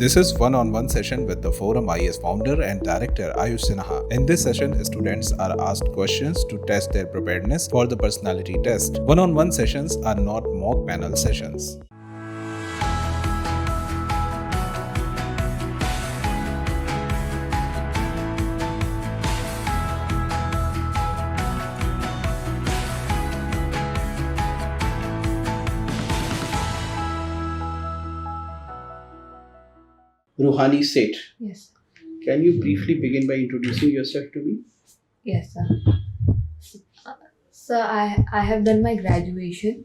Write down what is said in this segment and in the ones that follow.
This is one-on-one session with the ForumIAS founder and director Ayush Sinha. In this session, students are asked questions to test their preparedness for the personality test. One-on-one sessions are not mock panel sessions. Ruhani Seth. Yes. Can you briefly begin by introducing yourself to me? Yes, sir. So I have done my graduation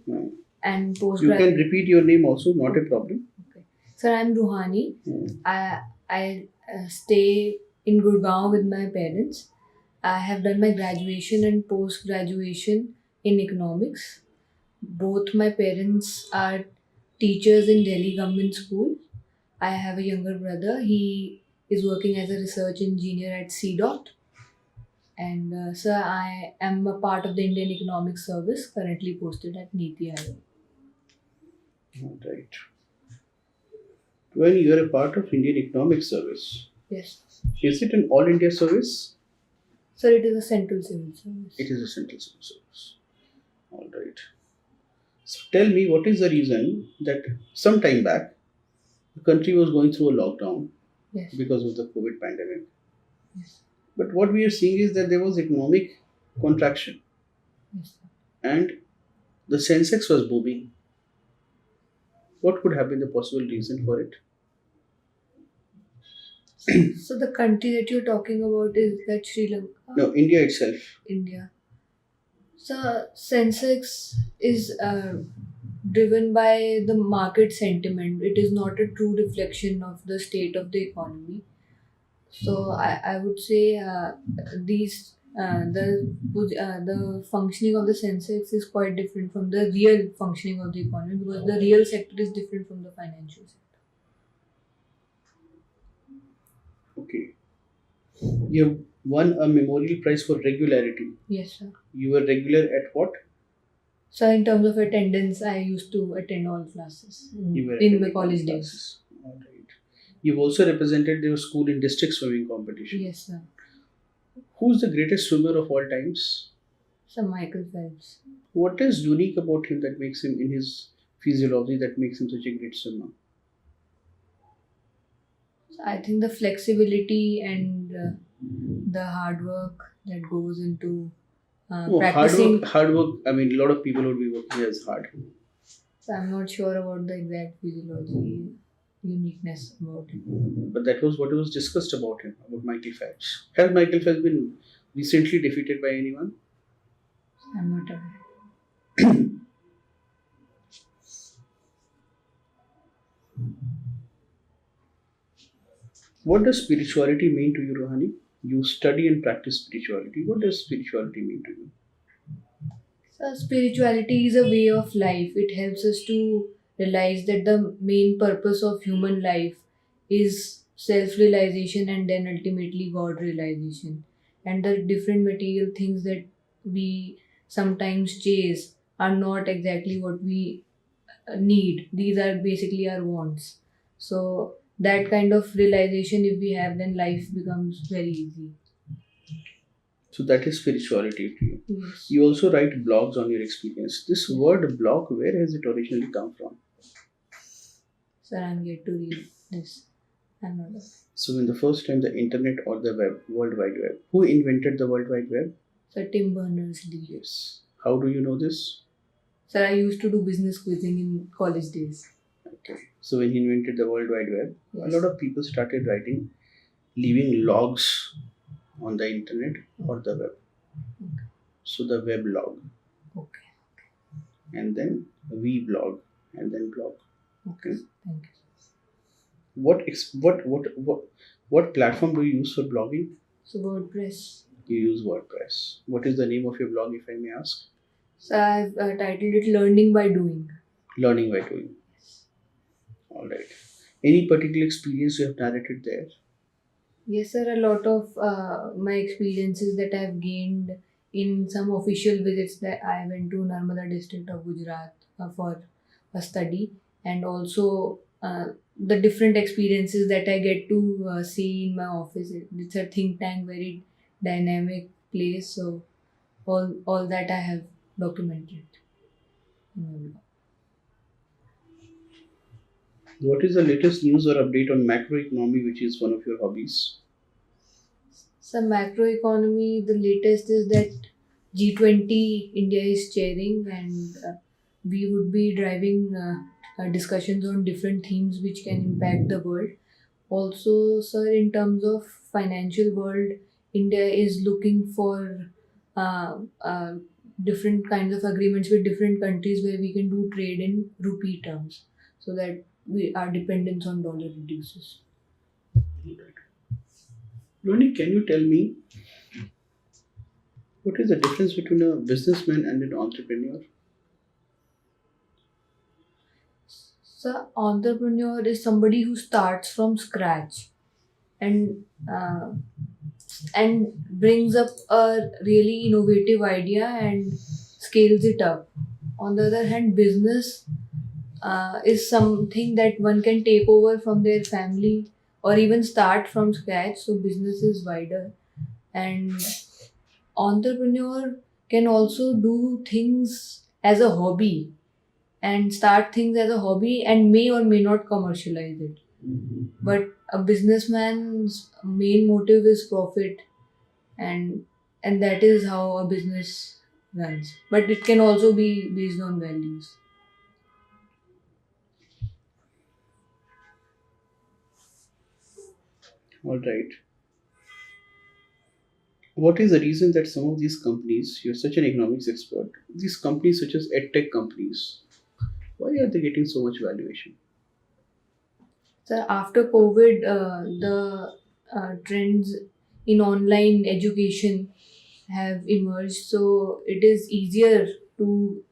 and You post-graduation. can repeat your name also, not a problem. Okay. Sir, I'm Ruhani. I stay in Gurgaon with my parents. I have done my graduation and post-graduation in economics. Both my parents are teachers in Delhi Government School. I have a younger brother. He is working as a research engineer at CDOT. And sir, I am a part of the Indian Economic Service, currently posted at Niti Aayog. Right. When you are a part of Indian Economic Service, Yes. is it an all India service? Sir, it is a central civil service. It is a central civil service. All right. So tell me, what is the reason that some time back the country was going through a lockdown Yes. because of the COVID pandemic? Yes. But what we are seeing is that there was economic contraction Yes. and the Sensex was booming. What could have been the possible reason for it? So the country that you're talking about is that Sri Lanka? No, India itself. India. So Sensex is driven by the market sentiment. It is not a true reflection of the state of the economy. So I would say the functioning of the Sensex is quite different from the real functioning of the economy, because the real sector is different from the financial sector. Okay. You have won a memorial prize for regularity. Yes, sir. You were regular at what? So in terms of attendance, I used to attend all classes You were in my attending college all days. classes. All right. You've also represented your school in district swimming competition. Yes, sir. Who's the greatest swimmer of all times? Sir Michael Phelps. What is unique about him that makes him, in his physiology, that makes him such a great swimmer? So I think the flexibility and the hard work that goes into practicing. Hard work. I mean, a lot of people would be working as hard. So I'm not sure about the exact physiology uniqueness about it. But that was what was discussed about him, about Michael Phelps. Has Michael Phelps been recently defeated by anyone? I'm not aware. What does spirituality mean to you, Ruhani? You study and practice spirituality. What does spirituality mean to you? So spirituality is a way of life. It helps us to realize that the main purpose of human life is self-realization and then ultimately God realization. And the different material things that we sometimes chase are not exactly what we need. These are basically our wants. So that kind of realization, if we have, then life becomes very easy. So that is spirituality to you. Yes. You also write blogs on your experience. This word blog, where has it originally come from? Sir, I'm yet to read this. I'm not aware. So when the first time the internet or the web, World Wide Web, who invented the World Wide Web? Sir, Tim Berners-Lee. Yes. How do you know this? Sir, I used to do business quizzing in college days. Okay. So when he invented the World Wide Web, Yes. a lot of people started writing, leaving logs on the internet or the web. Okay. So the web log, Okay. and then we blog, and then blog. Okay. Thank you. What platform do you use for blogging? So WordPress. You use WordPress. What is the name of your blog, if I may ask? So I've titled it Learning by Doing. Learning by doing. All right. Any particular experience you have narrated there? Yes, sir. A lot of my experiences that I've gained in some official visits that I went to Narmada district of Gujarat for a study, and also the different experiences that I get to see in my office. It's a think tank, very dynamic place. So all that I have documented. What is the latest news or update on macroeconomy, which is one of your hobbies? So macroeconomy, the latest is that G20 India is chairing, and we would be driving discussions on different themes which can impact the world. Also, sir, in terms of financial world, India is looking for uh, uh, different kinds of agreements with different countries where we can do trade in rupee terms, so that our dependence on dollar reduces. Ronnie, can you tell me what is the difference between a businessman and an entrepreneur? So, entrepreneur is somebody who starts from scratch and uh, and brings up a really innovative idea and scales it up. On the other hand, business is something that one can take over from their family or even start from scratch. So, business is wider, and entrepreneur can also do things as a hobby and start things as a hobby and may or may not commercialize it. But a businessman's main motive is profit, and that is how a business runs. But it can also be based on values. All right. What is the reason that some of these companies, you're such an economics expert, these companies such as edtech companies, why are they getting so much valuation? So after COVID, the trends in online education have emerged. So it is easier to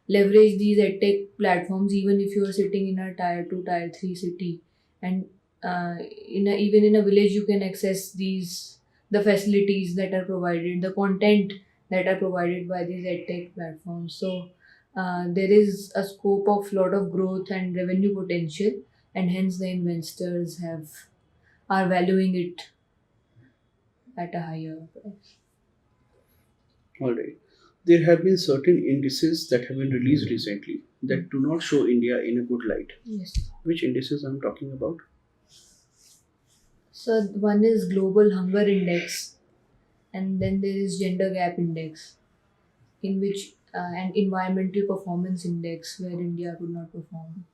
leverage these edtech platforms even if you are sitting in a tier 2, tier 3 city. And even in a village, you can access the facilities that are provided, the content that are provided by these edtech platforms. So there is a scope of lot of growth and revenue potential, and hence the investors are valuing it at a higher price. All right. There have been certain indices that have been released recently that do not show India in a good light. Yes. Which indices I'm talking about? So one is global hunger index, and then there is gender gap index, in which and environmental performance index, where India could not perform.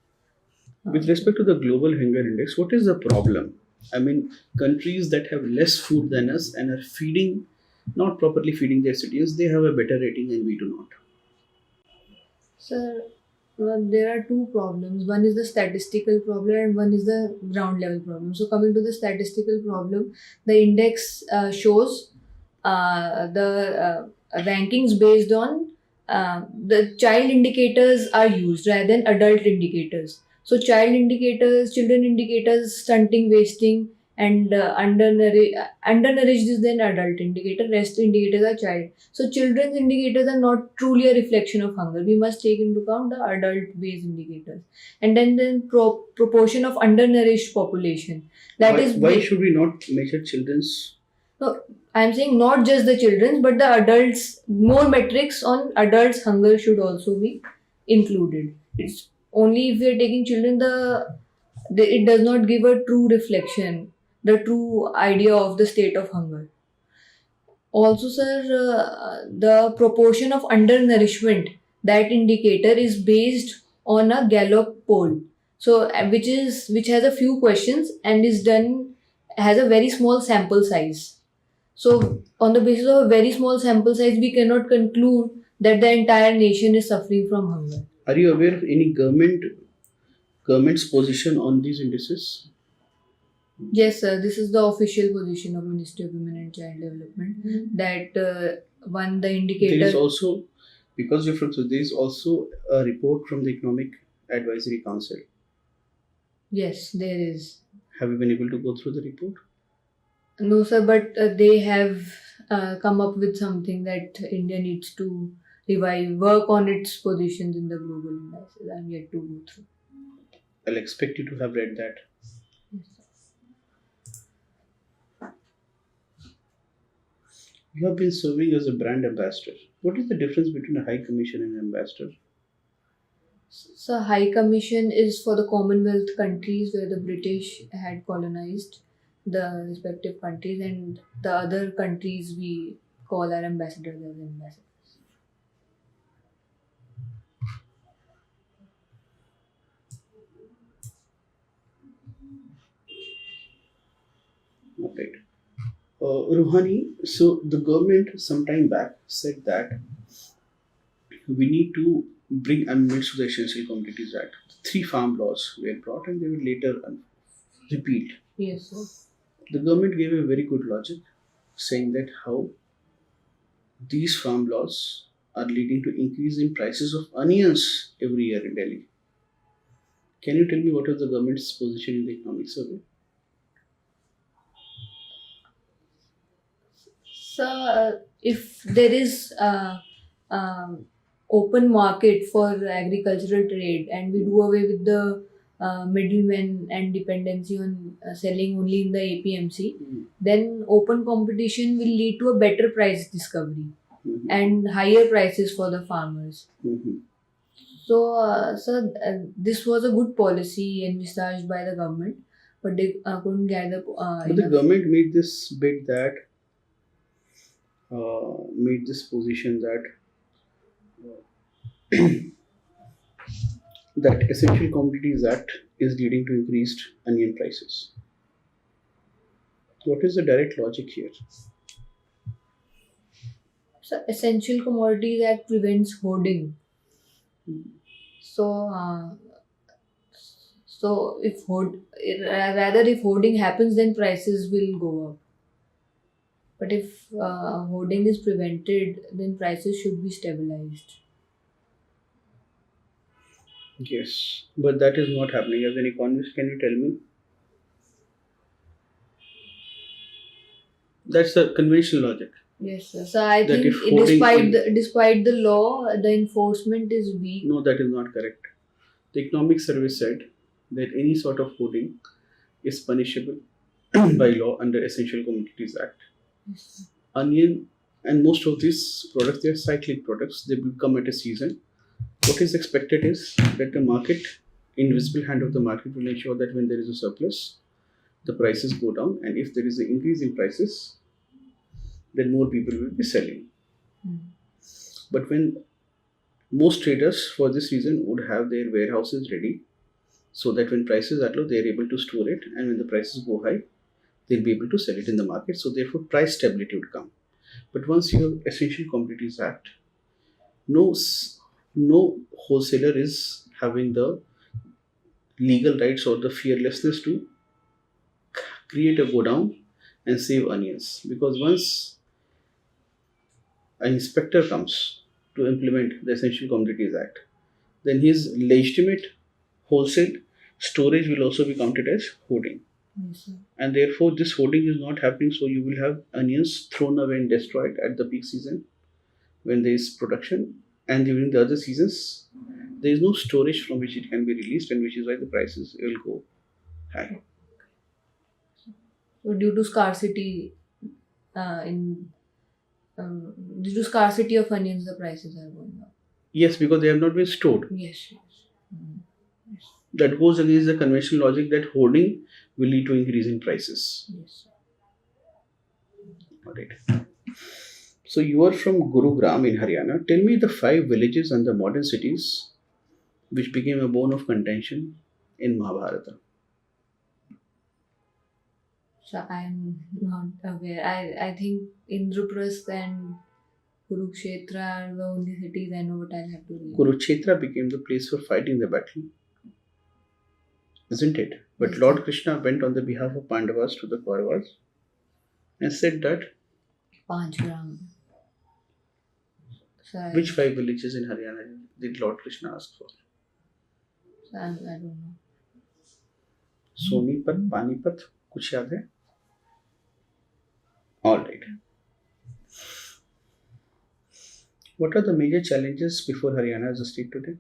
With respect to the global hunger index, what is the problem? I mean, countries that have less food than us and are feeding, not properly feeding their citizens, they have a better rating and we do not. So there are two problems. One is the statistical problem, and one is the ground level problem. So coming to the statistical problem, the index shows the rankings based on the child indicators are used rather than adult indicators. So children indicators, stunting, wasting, and undernourished is then adult indicator. Rest indicators are child. So children's indicators are not truly a reflection of hunger. We must take into account the adult-based indicators, and then proportion of undernourished population. That Why, is why should we not measure children's? no, I'm saying not just the children, but the adults. More metrics on adults' hunger should also be included. It's only if we are taking children, it does not give a true reflection, the true idea of the state of hunger. Also, sir, the proportion of undernourishment, that indicator is based on a Gallup poll. So, which has a few questions and is done has a very small sample size. So, on the basis of a very small sample size, we cannot conclude that the entire nation is suffering from hunger. Are you aware of any government's position on these indices? Yes, sir. This is the official position of Ministry of Women and Child Development. That one the There is indicator. also, because you're from, so there is also a report from the Economic Advisory Council. Yes, there is. Have you been able to go through the report? No, sir, but they have come up with something that India needs to work on its positions in the global indices. I'm yet to go through. I'll expect you to have read that. You have been serving as a brand ambassador. What is the difference between a high commission and an ambassador? So High Commission is for the Commonwealth countries where the British had colonized the respective countries, and the other countries we call our ambassadors as ambassadors. Alright. Ruhani, so the government some time back said that we need to bring amendments to the Essential Commodities Act. Three farm laws were brought and they were later repealed. Yes, sir. The government gave a very good logic saying that how these farm laws are leading to increase in prices of onions every year in Delhi. Can you tell me what was the government's position in the economic survey? So, if there is open market for agricultural trade, and we do away with the middlemen and dependency on selling only in the APMC, then open competition will lead to a better price discovery Mhm. and higher prices for the farmers. Mhm. So, this was a good policy envisaged by the government, but they couldn't gather But the enough. government made this bid that made this position that that Essential Commodities Act is leading to increased onion prices. What is the direct logic here? So, Essential Commodities Act prevents hoarding. So, if hoarding happens, then prices will go up. But if hoarding is prevented, then prices should be stabilized. Yes, but that is not happening. As an economist, can you tell me? That's the conventional logic. Yes, sir. So I That think if hoarding despite the law, the enforcement is weak. No, that is not correct. The economic service said that any sort of hoarding is punishable by law under Essential Commodities Act. Onion and most of these products, they are cyclic products. They will come at a season. What is expected is that the market, invisible hand of the market, will ensure that when there is a surplus, the prices go down, and if there is an increase in prices, then more people will be selling. But when most traders for this reason would have their warehouses ready so that when prices are low, they are able to store it, and when the prices go high, they'll be able to sell it in the market. So therefore, price stability would come. But once you have Essential Commodities Act, no no wholesaler is having the legal rights or the fearlessness to create a go down and save onions, because once an inspector comes to implement the Essential Commodities Act, then his legitimate wholesale storage will also be counted as hoarding. Yes, sir. And therefore, this hoarding is not happening, so you will have onions thrown away and destroyed at the peak season when there is production, and during the other seasons, there is no storage from which it can be released, and which is why the prices will go high. So due to scarcity, in due to scarcity of onions, the prices are going up. Yes, because they have not been stored. Yes. That goes against the conventional logic that hoarding will lead to increase in prices. Yes. Alright. So you are from Gurugram in Haryana. Tell me the 5 villages and the modern cities which became a bone of contention in Mahabharata. So I'm not aware. I think Indraprasth and Kurukshetra are the only cities I know, but I'll have to read. Kurukshetra became the place for fighting the battle, isn't it? But Yes, Lord sir. Krishna went on the behalf of Pandavas to the Kauravas and said that Panchram. So which 5 villages in Haryana did Lord Krishna ask for? I don't know. Sonipat, Panipat, कुछ याद है? All right. What are the major challenges before Haryana as a state today?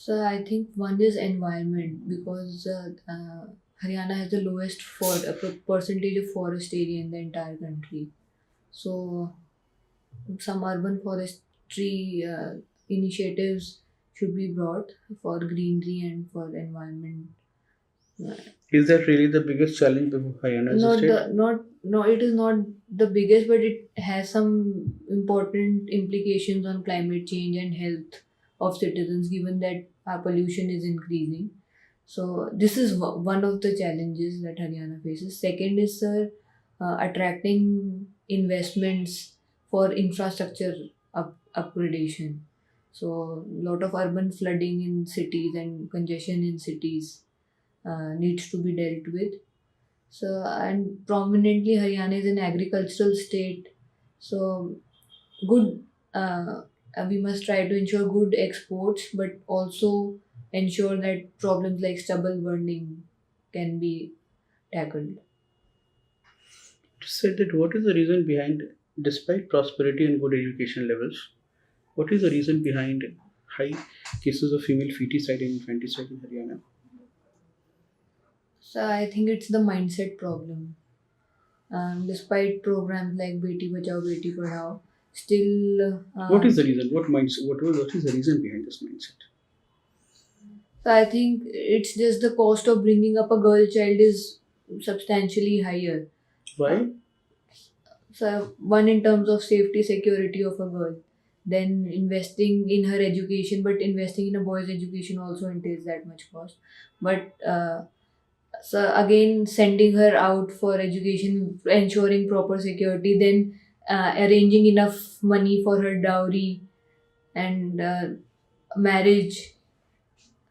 So I think one is environment because Haryana has the lowest percentage of forest area in the entire country. So some urban forestry initiatives should be brought for greenery and for environment. Uh, Is that really the biggest challenge before Haryana as a not state? the not no, it is not the biggest, but it has some important implications on climate change and health of citizens, given that our pollution is increasing. So this is one of the challenges that Haryana faces. Second is attracting investments for infrastructure upgradation. So lot of urban flooding in cities and congestion in cities needs to be dealt with. So, and prominently Haryana is an agricultural state. So, good. We must try to ensure good exports, but also ensure that problems like stubble burning can be tackled. Said that what is the reason behind, despite prosperity and good education levels, what is the reason behind high cases of female feticide and infanticide in Haryana? So, I think it's the mindset problem. Despite programs like Beti Bachao, Beti Padhao, still, What is the reason? What is the reason behind this mindset? so I think it's just the cost of bringing up a girl child is substantially higher. Why? So one in terms of safety security of a girl, then investing in her education, but investing in a boy's education also entails that much cost. But so again sending her out for education, ensuring proper security, then arranging enough money for her dowry and marriage.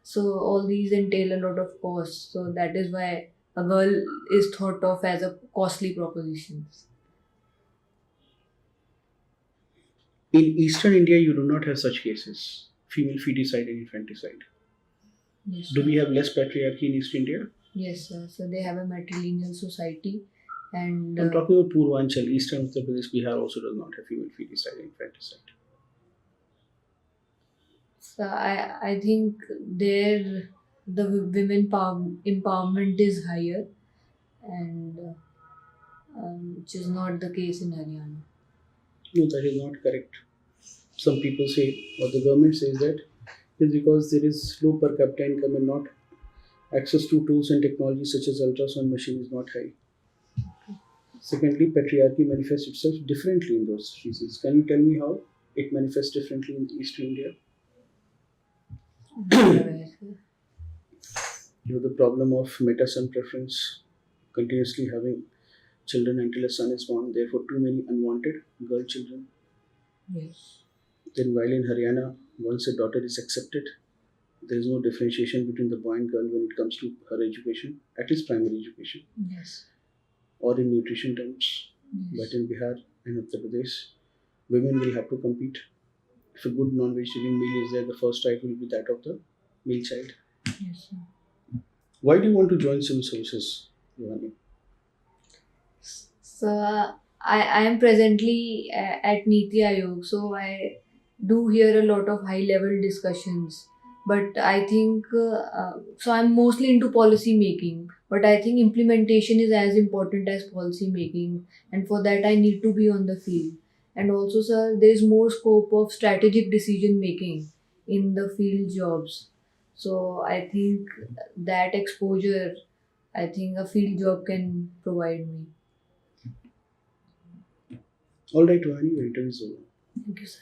So all these entail a lot of costs, so that is why a girl is thought of as a costly proposition. In eastern India, you do not have such cases, female feticide and infanticide. Yes, Do sir. we have less patriarchy in East India? Yes, sir. So they have a matrilineal society, and I'm talking about Purvanchal, Eastern Uttar Pradesh, Bihar also does not have female feticide and infanticide. so I think there the women empowerment is higher, and which is not the case in Haryana. No, that is not correct. Some people say, or the government says that is because there is low per capita income and not access to tools and technology such as ultrasound machine is not high. Secondly, patriarchy manifests itself differently in those regions. Can you tell me how it manifests differently in Eastern India? Otherwise, You have the problem of meta-son preference, continuously having children until a son is born, therefore too many unwanted girl children. yes, Then while in Haryana, once a daughter is accepted, there is no differentiation between the boy and girl when it comes to her education, at least primary education, yes, or in nutrition terms. yes, But in Bihar and Uttar Pradesh, women will have to compete. If a good non-vegetarian meal is there, the first right will be that of the male child. yes, sir. Why do you want to join civil services, Ruhani? So I am presently at Niti Aayog, so I do hear a lot of high level discussions. But I think so. I'm mostly into policy making, but I think implementation is as important as policy making, and for that I need to be on the field. And also, sir, there is more scope of strategic decision making in the field jobs. So I think that exposure, I think a field job can provide me. All right, Ruhani, your interview is over. Thank you, sir.